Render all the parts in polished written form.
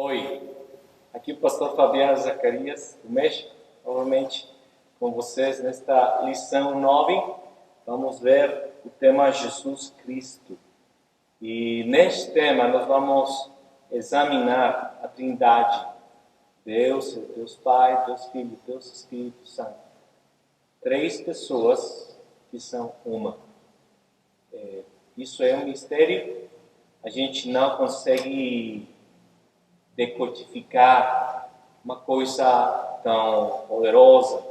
Oi, aqui o pastor Fabiano Zacarias, do México, novamente com vocês nesta lição 9. Vamos ver o tema Jesus Cristo. E neste tema nós vamos examinar a Trindade, Deus, Deus Pai, Deus Filho, Deus Espírito Santo. Três pessoas que são uma. Isso é um mistério, a gente não consegue decodificar uma coisa tão poderosa,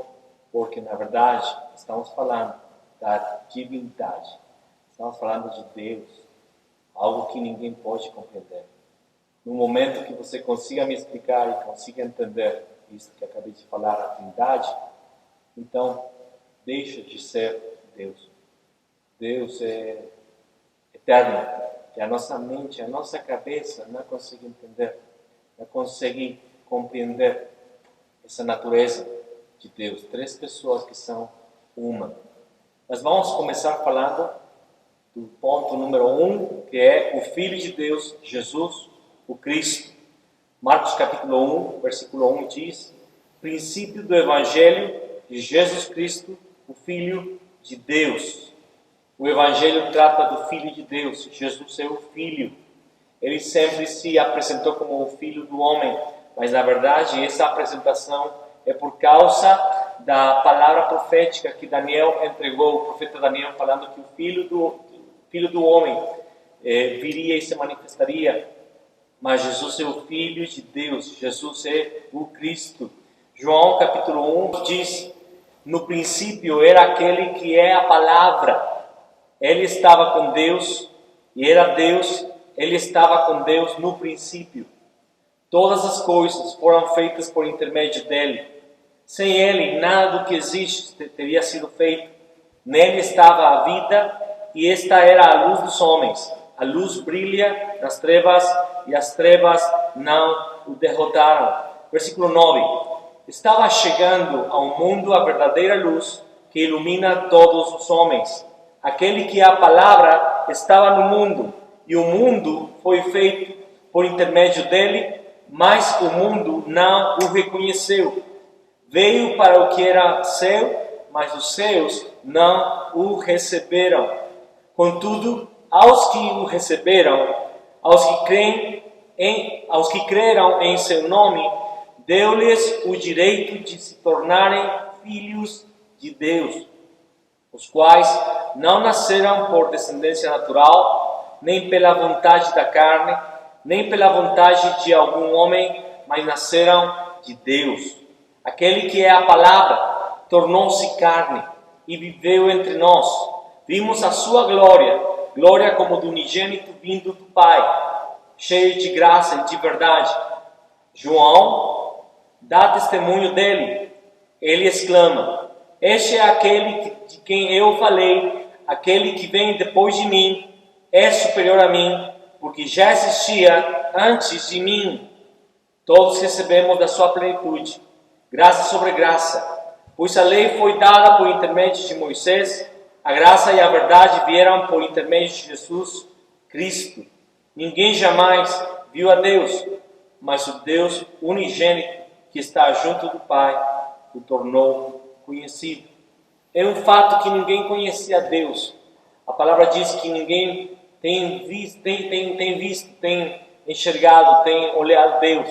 porque na verdade estamos falando da divindade, estamos falando de Deus, algo que ninguém pode compreender. No momento que você consiga me explicar e consiga entender isso que acabei de falar, a Trindade, então deixa de ser Deus. Deus é eterno, e a nossa mente, a nossa cabeça não consegue entender, não consegue compreender essa natureza de Deus. Três pessoas que são uma. Mas vamos começar falando do ponto número 1, que é o Filho de Deus, Jesus, o Cristo. Marcos capítulo 1, versículo 1 diz: princípio do Evangelho de Jesus Cristo, o Filho de Deus. O Evangelho trata do Filho de Deus. Jesus é o Filho. Ele sempre se apresentou como o Filho do homem, mas na verdade essa apresentação é por causa da palavra profética que Daniel entregou, o profeta Daniel, falando que o Filho do homem viria e se manifestaria. Mas Jesus é o Filho de Deus, Jesus é o Cristo. João capítulo 1 diz: no princípio era aquele que é a palavra. Ele estava com Deus e era Deus. Ele estava com Deus no princípio. Todas as coisas foram feitas por intermédio dele. Sem ele, nada do que existe teria sido feito. Nele estava a vida, e esta era a luz dos homens. A luz brilha nas trevas, e as trevas não o derrotaram. Versículo 9. Estava chegando ao mundo a verdadeira luz, que ilumina todos os homens. Aquele que é a palavra estava no mundo, e o mundo foi feito por intermédio dele, mas o mundo não o reconheceu. Veio para o que era seu, mas os seus não o receberam. Contudo, aos que o receberam, aos que creram em seu nome, deu-lhes o direito de se tornarem filhos de Deus, os quais não nasceram por descendência natural, nem pela vontade da carne, nem pela vontade de algum homem, mas nasceram de Deus. Aquele que é a palavra tornou-se carne e viveu entre nós. Vimos a sua glória, glória como do unigênito vindo do Pai, cheio de graça e de verdade. João dá testemunho dele. Ele exclama: este é aquele de quem eu falei, aquele que vem depois de mim é superior a mim, porque já existia antes de mim. Todos recebemos da sua plenitude, graça sobre graça, pois a lei foi dada por intermédio de Moisés, a graça e a verdade vieram por intermédio de Jesus Cristo. Ninguém jamais viu a Deus, mas o Deus unigênito que está junto do Pai o tornou conhecido. É um fato que ninguém conhecia a Deus. A palavra diz que ninguém tem visto, tem enxergado, tem olhado Deus.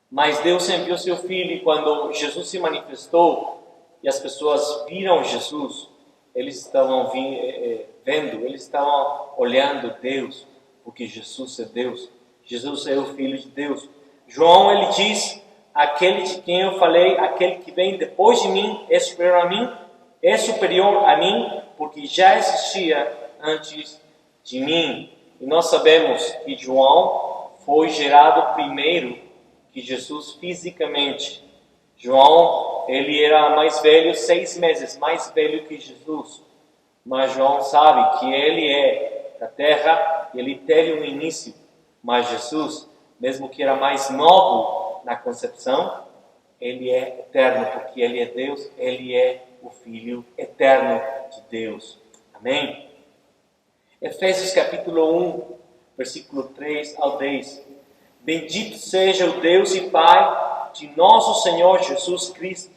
Mas Deus enviou seu Filho, e quando Jesus se manifestou e as pessoas viram Jesus, eles estavam vendo, eles estavam olhando Deus, porque Jesus é Deus. Jesus é o Filho de Deus. João, ele diz: aquele de quem eu falei, aquele que vem depois de mim é superior a mim, porque já existia antes de mim. E nós sabemos que João foi gerado primeiro que Jesus fisicamente. João, ele era mais velho, 6 meses mais velho que Jesus. Mas João sabe que ele é da terra, ele teve um início. Mas Jesus, mesmo que era mais novo na concepção, ele é eterno, porque ele é Deus, ele é o Filho eterno de Deus. Amém? Efésios capítulo 1, versículo 3 ao 10. Bendito seja o Deus e Pai de nosso Senhor Jesus Cristo,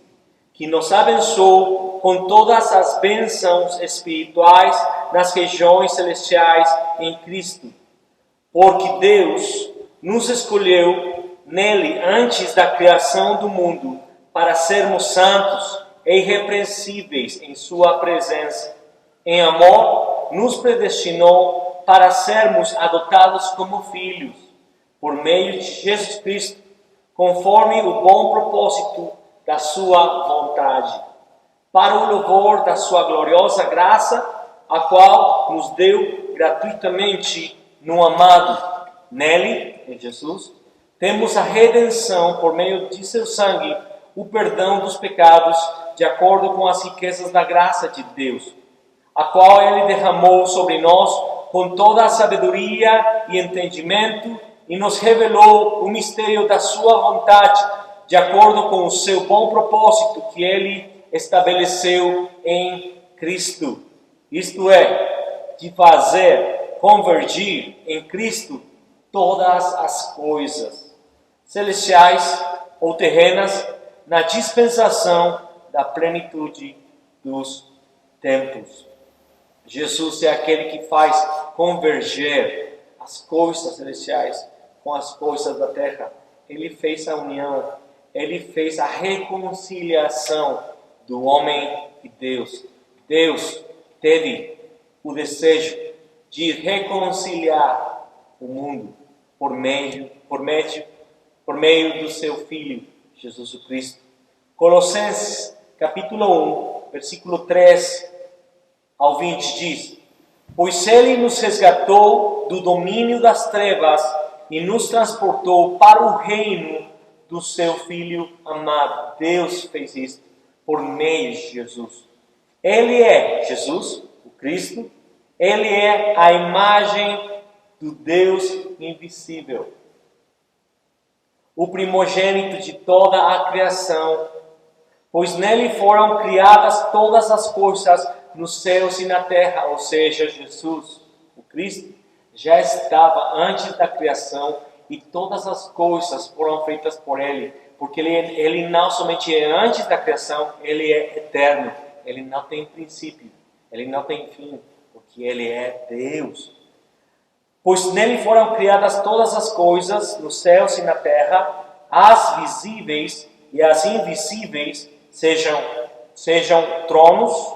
que nos abençoou com todas as bênçãos espirituais nas regiões celestiais em Cristo. Porque Deus nos escolheu nele antes da criação do mundo para sermos santos e irrepreensíveis em sua presença. Em amor, nos predestinou para sermos adotados como filhos, por meio de Jesus Cristo, conforme o bom propósito da sua vontade, para o louvor da sua gloriosa graça, a qual nos deu gratuitamente no amado. Nele, em Jesus, temos a redenção por meio de seu sangue, o perdão dos pecados, de acordo com as riquezas da graça de Deus, a qual Ele derramou sobre nós com toda a sabedoria e entendimento, e nos revelou o mistério da sua vontade, de acordo com o seu bom propósito que Ele estabeleceu em Cristo. Isto é, de fazer convergir em Cristo todas as coisas, celestiais ou terrenas, na dispensação da plenitude dos tempos. Jesus é aquele que faz converger as coisas celestiais com as coisas da terra. Ele fez a união, ele fez a reconciliação do homem e Deus. Deus teve o desejo de reconciliar o mundo por meio do seu Filho, Jesus Cristo. Colossenses, capítulo 1, versículo 3 ao 20 diz: Pois Ele nos resgatou do domínio das trevas e nos transportou para o reino do seu Filho amado. Deus fez isso por meio de Jesus. Ele é Jesus, o Cristo. Ele é a imagem do Deus invisível, o primogênito de toda a criação, pois nele foram criadas todas as coisas nos céus e na terra, ou seja, Jesus, o Cristo, já estava antes da criação e todas as coisas foram feitas por Ele, porque ele não somente é antes da criação, Ele é eterno, Ele não tem princípio, Ele não tem fim, porque Ele é Deus. Pois nele foram criadas todas as coisas nos céus e na terra, as visíveis e as invisíveis, sejam tronos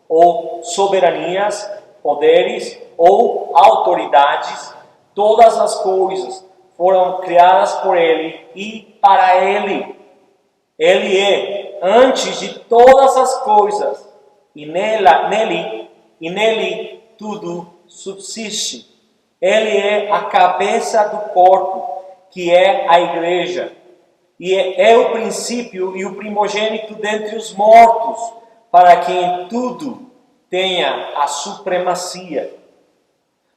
ou soberanias, poderes ou autoridades, todas as coisas foram criadas por Ele e para Ele. Ele é antes de todas as coisas e nele tudo subsiste. Ele é a cabeça do corpo, que é a igreja, e é o princípio e o primogênito dentre os mortos, para que em tudo tenha a supremacia.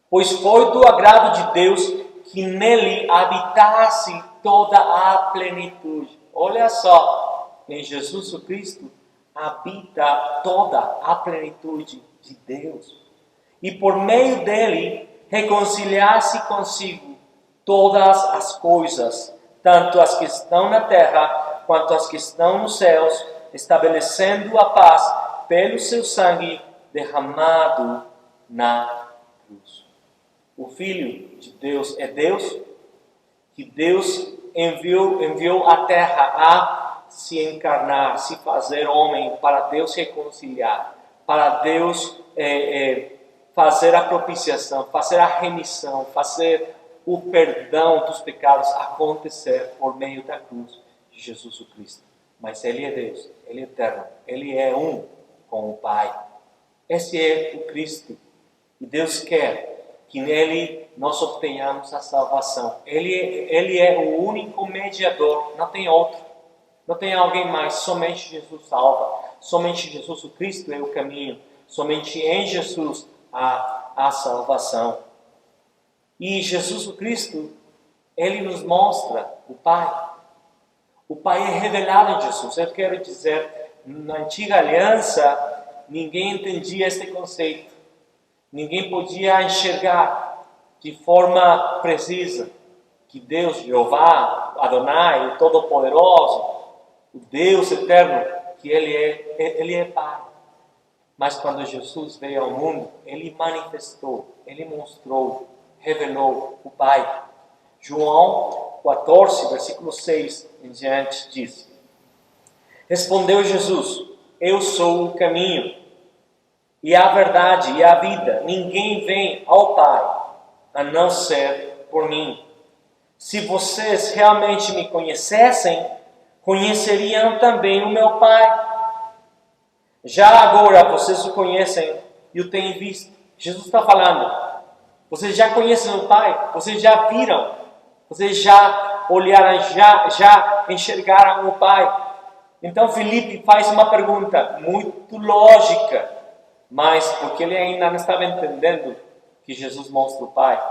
Pois foi do agrado de Deus que nele habitasse toda a plenitude. Olha só, em Jesus Cristo habita toda a plenitude de Deus. E por meio dele reconciliar-se consigo todas as coisas, tanto as que estão na terra quanto as que estão nos céus, estabelecendo a paz pelo seu sangue derramado na cruz. O Filho de Deus é Deus, que Deus enviou à terra a se encarnar, se fazer homem, para Deus reconciliar, para Deus fazer a propiciação, fazer a remissão, fazer o perdão dos pecados acontecer por meio da cruz de Jesus Cristo. Mas Ele é Deus, Ele é eterno, Ele é um com o Pai. Esse é o Cristo. E Deus quer que nele nós obtenhamos a salvação. Ele é o único mediador, não tem outro. Não tem alguém mais, somente Jesus salva. Somente Jesus Cristo é o caminho. Somente em Jesus a salvação. E Jesus Cristo, Ele nos mostra o Pai. O Pai é revelado em Jesus. Eu quero dizer, na antiga aliança, ninguém entendia este conceito. Ninguém podia enxergar de forma precisa. que Deus, Jeová, Adonai, o Todo-Poderoso, o Deus eterno, que Ele é Pai. Mas quando Jesus veio ao mundo, Ele manifestou, Ele mostrou, revelou o Pai. João 14, versículo 6 em diante diz: Respondeu Jesus: Eu sou o caminho, e a verdade e a vida. Ninguém vem ao Pai a não ser por mim. Se vocês realmente me conhecessem, conheceriam também o meu Pai. Já agora vocês o conhecem e o têm visto. Jesus está falando. Vocês já conhecem o Pai, vocês já viram, vocês já olharam, já enxergaram o Pai. Então Filipe faz uma pergunta muito lógica, mas porque ele ainda não estava entendendo que Jesus mostra o Pai.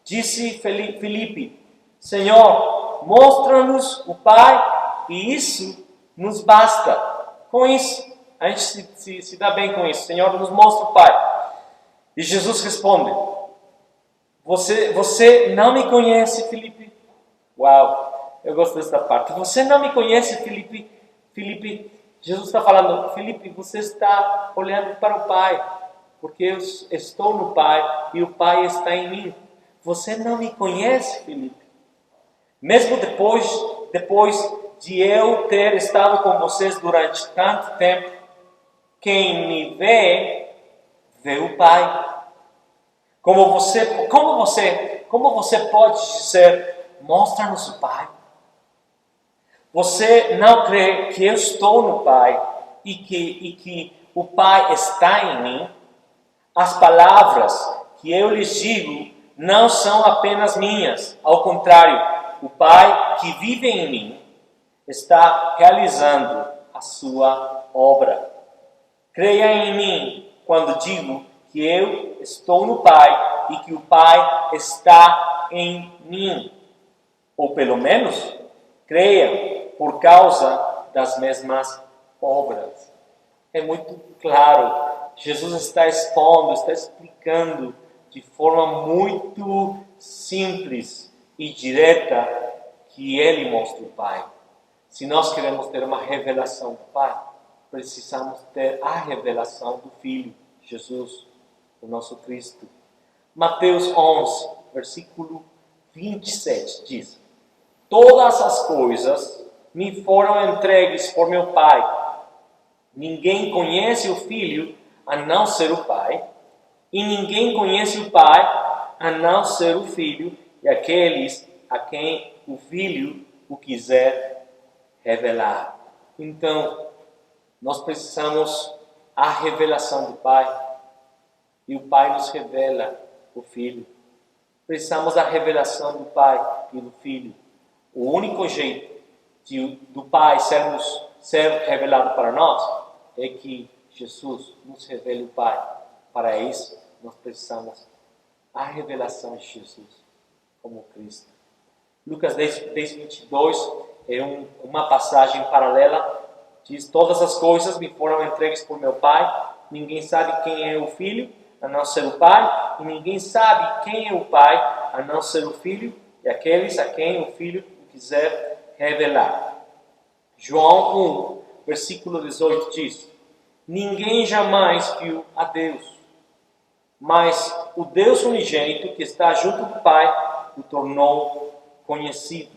Disse Filipe: Senhor, mostra-nos o Pai e isso nos basta. Com isso, a gente se dá bem com isso. Senhor, nos mostra o Pai. E Jesus responde: Você não me conhece, Filipe? Uau, eu gosto dessa parte. Você não me conhece, Filipe? Filipe, Jesus está falando: Filipe, você está olhando para o Pai, porque eu estou no Pai e o Pai está em mim. Você não me conhece, Filipe? Mesmo depois de eu ter estado com vocês durante tanto tempo, quem me vê, vê o Pai. Como você pode dizer: mostra-nos o Pai? Você não crê que eu estou no Pai e que o Pai está em mim? As palavras que eu lhes digo não são apenas minhas. Ao contrário, o Pai que vive em mim está realizando a sua obra. Creia em mim quando digo que eu estou no Pai e que o Pai está em mim. Ou pelo menos, creia por causa das mesmas obras. É muito claro. Jesus está expondo, está explicando de forma muito simples e direta que Ele mostra o Pai. Se nós queremos ter uma revelação do Pai, precisamos ter a revelação do Filho, Jesus, o nosso Cristo. Mateus 11, versículo 27 diz: Todas as coisas me foram entregues por meu Pai. Ninguém conhece o Filho a não ser o Pai, e ninguém conhece o Pai a não ser o Filho e aqueles a quem o Filho o quiser revelar. Então, nós precisamos a revelação do Pai, e o Pai nos revela o Filho. Precisamos da revelação do Pai e do Filho. O único jeito do Pai ser revelado para nós é que Jesus nos revele o Pai. Para isso, nós precisamos a revelação de Jesus como Cristo. Lucas 10, 22 é uma passagem paralela. Diz: Todas as coisas me foram entregues por meu Pai. Ninguém sabe quem é o Filho, a não ser o Pai. E ninguém sabe quem é o Pai, a não ser o Filho e aqueles a quem o Filho quiser revelar. João 1, versículo 18 diz: Ninguém jamais viu a Deus, mas o Deus unigênito que está junto do Pai o tornou conhecido.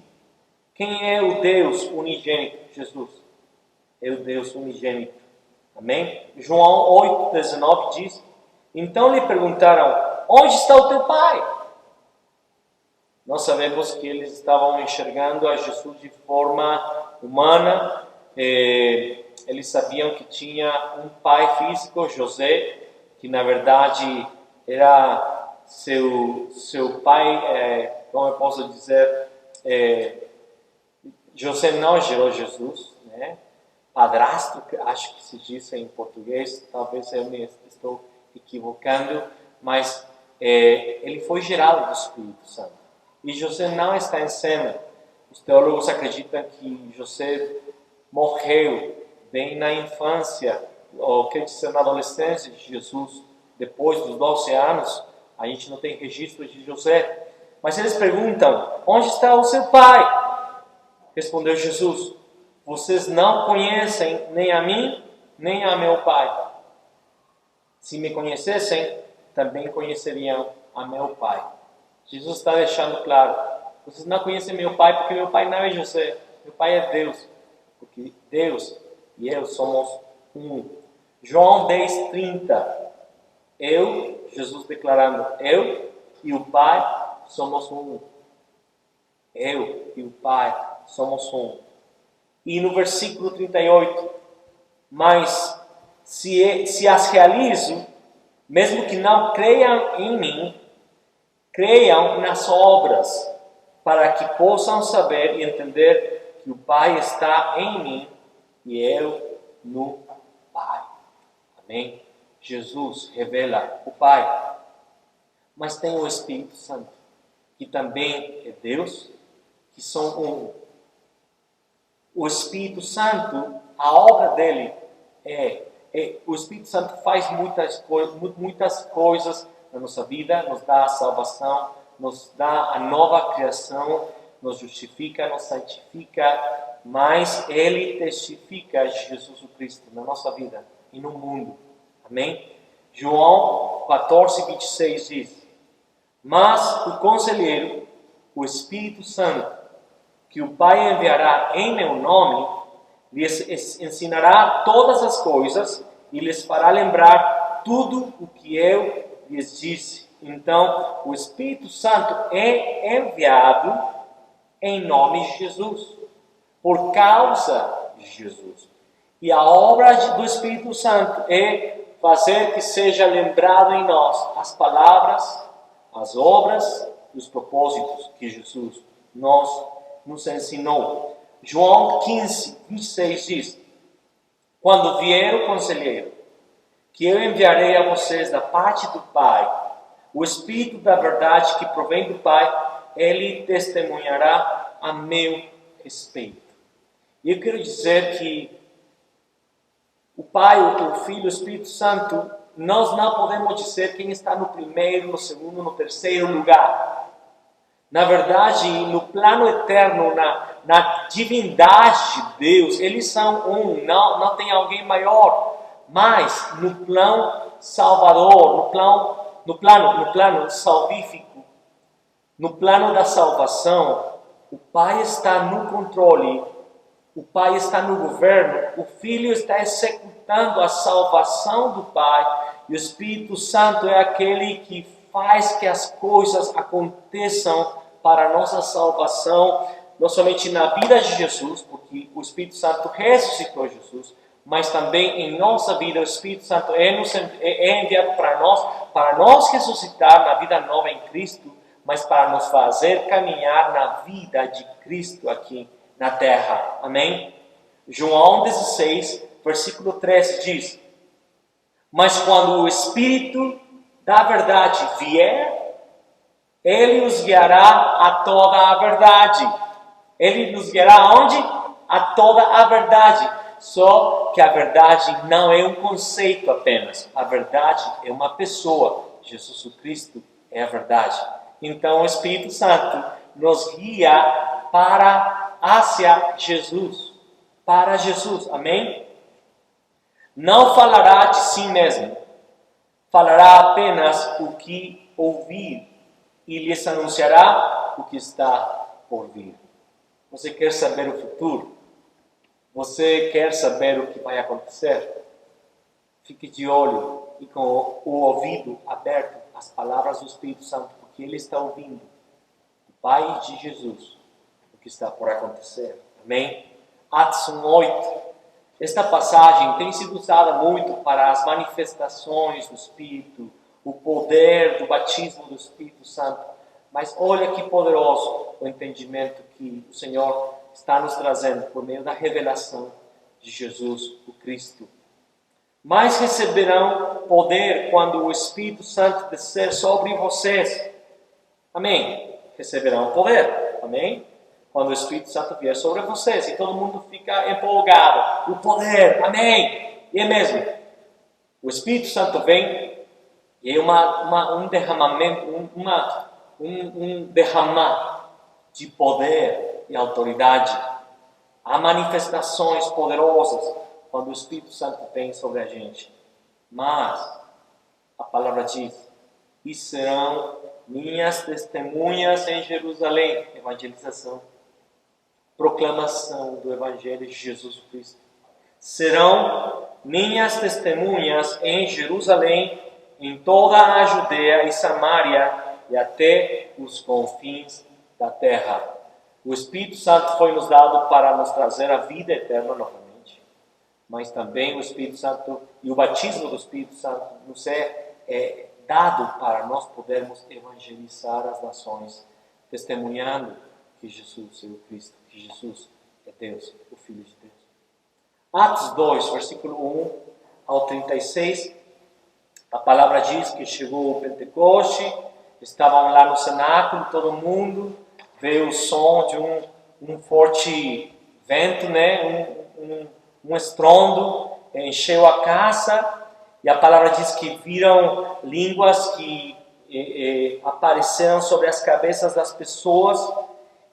Quem é o Deus unigênito? Jesus é o Deus unigênito. Amém? João 8, 19 diz: Então lhe perguntaram: Onde está o teu Pai? Nós sabemos que eles estavam enxergando a Jesus de forma humana. Eles sabiam que tinha um pai físico, José, que na verdade era seu pai, como eu posso dizer, José não gerou Jesus, né? Padrasto, acho que se diz em português, talvez eu me estou equivocando, mas ele foi gerado do Espírito Santo. E José não está em cena. Os teólogos acreditam que José morreu bem na infância, ou quer dizer, na adolescência de Jesus. Depois dos 12 anos, a gente não tem registro de José. Mas eles perguntam: onde está o seu pai? Respondeu Jesus: vocês não conhecem nem a mim, nem a meu pai. Se me conhecessem, também conheceriam a meu pai. Jesus está deixando claro: vocês não conhecem meu pai porque meu pai não é José. Meu pai é Deus. Porque Deus e eu somos um. João 10:30. Jesus declarando: eu e o Pai somos um. Eu e o Pai somos um. E no versículo 38, mas se as realizo, mesmo que não creiam em mim, creiam nas obras, para que possam saber e entender que o Pai está em mim e eu no Pai. Amém? Jesus revela o Pai. Mas tem o Espírito Santo, que também é Deus, que são um. O Espírito Santo, a obra dele o Espírito Santo faz muitas coisas na nossa vida, nos dá a salvação, nos dá a nova criação, nos justifica, nos santifica, mas ele testifica Jesus Cristo na nossa vida e no mundo. Amém? João 14:26 diz: mas o Conselheiro, o Espírito Santo, que o Pai enviará em meu nome, lhes ensinará todas as coisas e lhes fará lembrar tudo o que eu lhes disse. Então, o Espírito Santo é enviado em nome de Jesus, por causa de Jesus. E a obra do Espírito Santo é fazer que seja lembrado em nós as palavras, as obras e os propósitos que Jesus nos ensinou. João 15:26 diz: quando vier o Conselheiro, que eu enviarei a vocês da parte do Pai, o Espírito da verdade que provém do Pai, ele testemunhará a meu respeito. E eu quero dizer que o Pai, o Filho e o Espírito Santo, nós não podemos dizer quem está no primeiro, no segundo, no terceiro lugar. Na verdade, no plano eterno, na divindade de Deus, eles são um, não tem alguém maior. Mas no plano salvador, no plano salvífico, no plano da salvação, o Pai está no controle, o Pai está no governo, o Filho está executando a salvação do Pai, e o Espírito Santo é aquele que faz que as coisas aconteçam para a nossa salvação, não somente na vida de Jesus, porque o Espírito Santo ressuscitou Jesus, mas também em nossa vida o Espírito Santo é enviado para nós ressuscitar na vida nova em Cristo, mas para nos fazer caminhar na vida de Cristo aqui na terra. Amém? João 16, versículo 13 diz: mas quando o Espírito da verdade vier, ele os guiará a toda a verdade. Ele nos guiará aonde? A toda a verdade. Só que a verdade não é um conceito apenas. A verdade é uma pessoa. Jesus Cristo é a verdade. Então o Espírito Santo nos guia hacia Jesus. Para Jesus. Amém? Não falará de si mesmo. Falará apenas o que ouvir e lhes anunciará o que está por vir. Você quer saber o futuro? Você quer saber o que vai acontecer? Fique de olho e com o ouvido aberto às palavras do Espírito Santo, porque ele está ouvindo do Pai de Jesus o que está por acontecer. Amém? Atos 1:8. Esta passagem tem sido usada muito para as manifestações do Espírito, o poder do batismo do Espírito Santo. Mas olha que poderoso o entendimento que o Senhor está nos trazendo por meio da revelação de Jesus, o Cristo. Mas receberão poder quando o Espírito Santo descer sobre vocês. Amém? Receberão poder. Amém? Quando o Espírito Santo vier sobre vocês, e todo mundo fica empolgado. O poder, amém? E é mesmo. O Espírito Santo vem e é um derramamento, derramar de poder e autoridade. Há manifestações poderosas quando o Espírito Santo vem sobre a gente. Mas a palavra diz: e serão minhas testemunhas em Jerusalém. Evangelização. Proclamação do Evangelho de Jesus Cristo. Serão minhas testemunhas em Jerusalém, em toda a Judeia e Samaria e até os confins da terra. O Espírito Santo foi nos dado para nos trazer a vida eterna novamente, mas também o Espírito Santo e o batismo do Espírito Santo nos é dado para nós podermos evangelizar as nações, testemunhando que Jesus é o Cristo, que Jesus é Deus, o Filho de Deus. Atos 2, versículo 1 ao 36, a palavra diz que chegou o Pentecoste, estavam lá no cenáculo, todo mundo, veio o som de um forte vento, né? um estrondo, encheu a casa, e a palavra diz que viram línguas que apareceram sobre as cabeças das pessoas,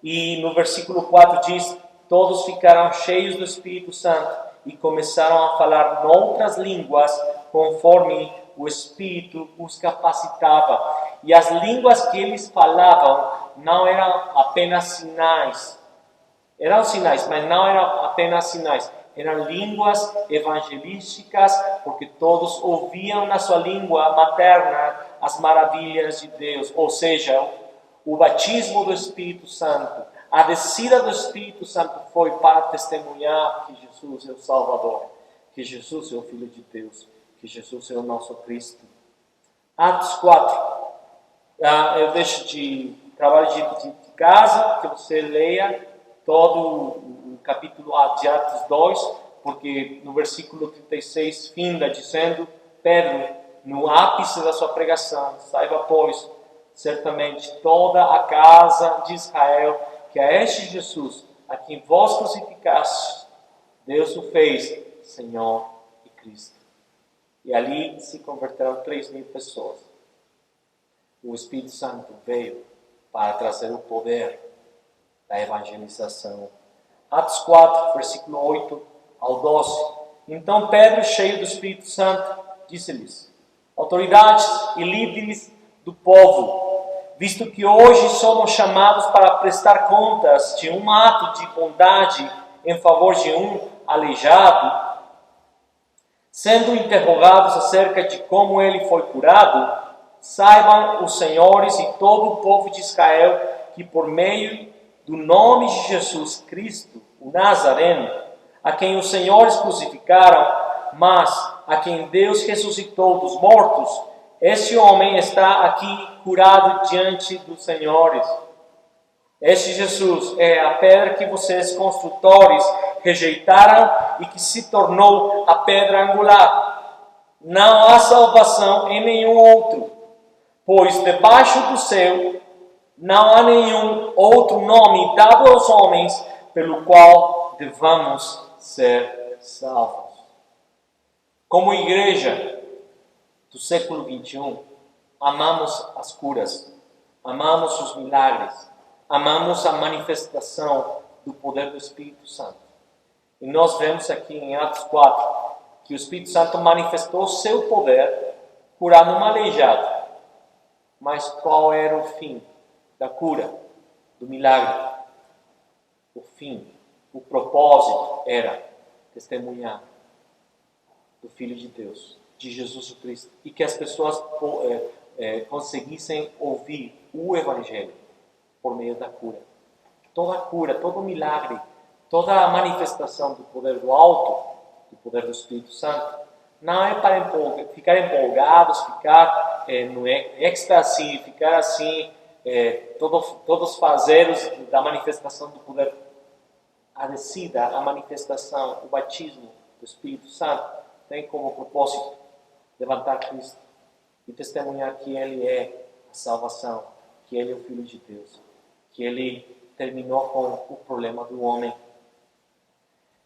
e no versículo 4 diz: todos ficaram cheios do Espírito Santo e começaram a falar noutras línguas, conforme o Espírito os capacitava. E as línguas que eles falavam não eram apenas sinais. Eram sinais, mas não eram apenas sinais. Eram línguas evangelísticas, porque todos ouviam na sua língua materna as maravilhas de Deus. Ou seja, o batismo do Espírito Santo, a descida do Espírito Santo foi para testemunhar que Jesus é o Salvador, que Jesus é o Filho de Deus, que Jesus é o nosso Cristo. Atos 4. Eu deixo de trabalho de casa, que você leia todo o capítulo de Atos 2, porque no versículo 36 finda dizendo: Pedro, no ápice da sua pregação, saiba, pois, certamente toda a casa de Israel, que a este Jesus, a quem vós crucificastes, Deus o fez Senhor e Cristo. E ali se converteram 3.000 pessoas. O Espírito Santo veio para trazer o poder da evangelização. Atos 4, versículo 8 ao 12. Então Pedro, cheio do Espírito Santo, disse-lhes: autoridades e líderes do povo, visto que hoje somos chamados para prestar contas de um ato de bondade em favor de um aleijado, sendo interrogados acerca de como ele foi curado, saibam os senhores e todo o povo de Israel que por meio do nome de Jesus Cristo, o Nazareno, a quem os senhores crucificaram, mas a quem Deus ressuscitou dos mortos, este homem está aqui curado diante dos senhores. Este Jesus é a pedra que vocês construtores rejeitaram e que se tornou a pedra angular. Não há salvação em nenhum outro, pois debaixo do céu não há nenhum outro nome dado aos homens pelo qual devamos ser salvos. Como igreja do século 21, amamos as curas, amamos os milagres, amamos a manifestação do poder do Espírito Santo. E nós vemos aqui em Atos 4 que o Espírito Santo manifestou o seu poder curando um aleijado. Mas qual era o fim da cura, do milagre? O fim, o propósito era testemunhar do Filho de Deus, de Jesus Cristo, e que as pessoas conseguissem ouvir o Evangelho por meio da cura. Toda cura, todo milagre, toda a manifestação do poder do alto, do poder do Espírito Santo, não é para ficar empolgados, ficar no êxtase, ficar assim, todos fazeres da manifestação do poder. A descida, a manifestação, o batismo do Espírito Santo tem como propósito levantar Cristo e testemunhar que Ele é a salvação, que Ele é o Filho de Deus, que Ele terminou com o problema do homem.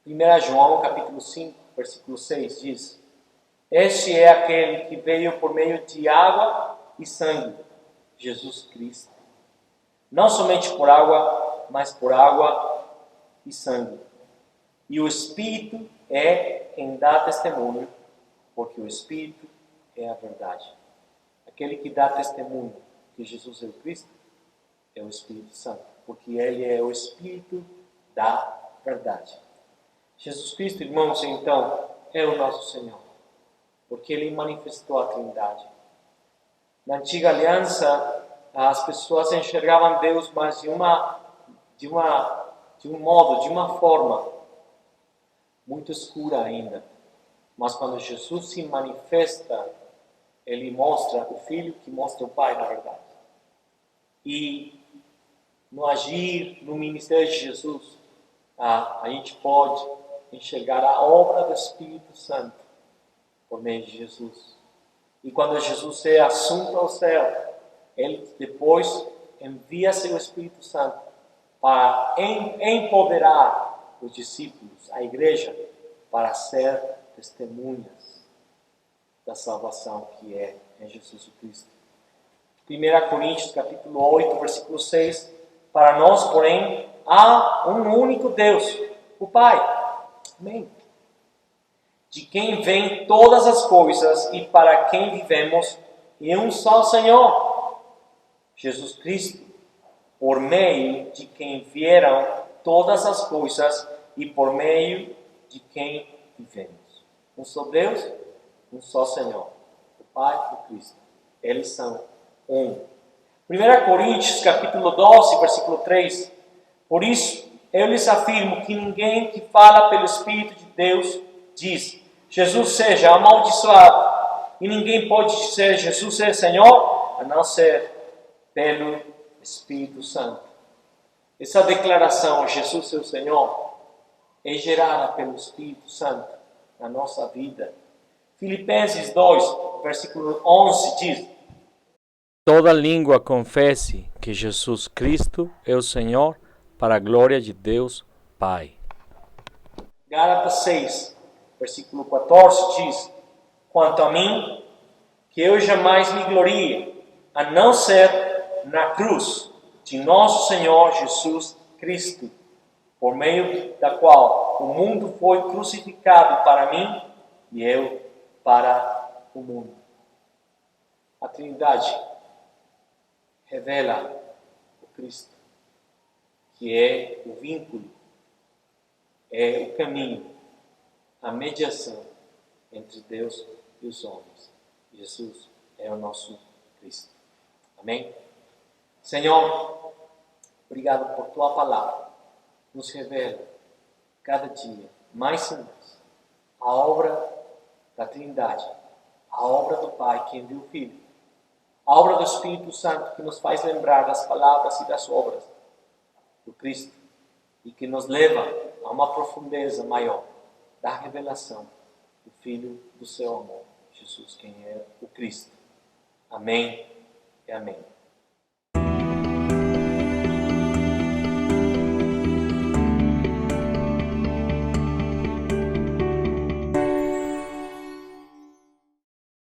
1 João capítulo 5, versículo 6 diz: este é aquele que veio por meio de água e sangue, Jesus Cristo. Não somente por água, mas por água e sangue. E o Espírito é quem dá testemunho, porque o Espírito é a verdade. Aquele que dá testemunho que Jesus é o Cristo é o Espírito Santo, porque Ele é o Espírito da verdade. Jesus Cristo, irmãos, então, é o nosso Senhor, porque Ele manifestou a Trindade. Na antiga aliança, as pessoas enxergavam Deus, mas de um modo, de uma forma muito escura ainda. Mas quando Jesus se manifesta, Ele mostra o Filho que mostra o Pai, na verdade. E no agir, no ministério de Jesus, a gente pode enxergar a obra do Espírito Santo por meio de Jesus. E quando Jesus é assunto ao céu, Ele depois envia seu Espírito Santo para empoderar os discípulos, a igreja, para ser testemunhas da salvação que é em Jesus Cristo. 1 Coríntios capítulo 8, versículo 6. Para nós, porém, há um único Deus, o Pai. Amém. De quem vêm todas as coisas e para quem vivemos, e um só Senhor, Jesus Cristo, por meio de quem vieram todas as coisas e por meio de quem vivemos. Um só Deus, um só Senhor, o Pai e o Cristo. Eles são um. 1 Coríntios capítulo 12, versículo 3. Por isso, eu lhes afirmo que ninguém que fala pelo Espírito de Deus diz: Jesus seja amaldiçoado. E ninguém pode dizer: Jesus é Senhor, a não ser pelo Espírito Santo. Essa declaração, Jesus é o Senhor, é gerada pelo Espírito Santo na nossa vida. Filipenses 2, versículo 11 diz: Toda língua confesse que Jesus Cristo é o Senhor, para a glória de Deus Pai. Gálatas 6, versículo 14 diz: quanto a mim, que eu jamais me glorie, a não ser na cruz de nosso Senhor Jesus Cristo, por meio da qual o mundo foi crucificado para mim e eu para o mundo. A Trindade revela o Cristo, que é o vínculo, é o caminho, a mediação entre Deus e os homens. Jesus é o nosso Cristo. Amém? Senhor, obrigado por Tua palavra. Nos revela cada dia, mais e mais, a obra da Trindade, a obra do Pai que enviou o Filho, a obra do Espírito Santo que nos faz lembrar das palavras e das obras do Cristo e que nos leva a uma profundeza maior da revelação do Filho do seu amor, Jesus, quem é o Cristo. Amém e amém.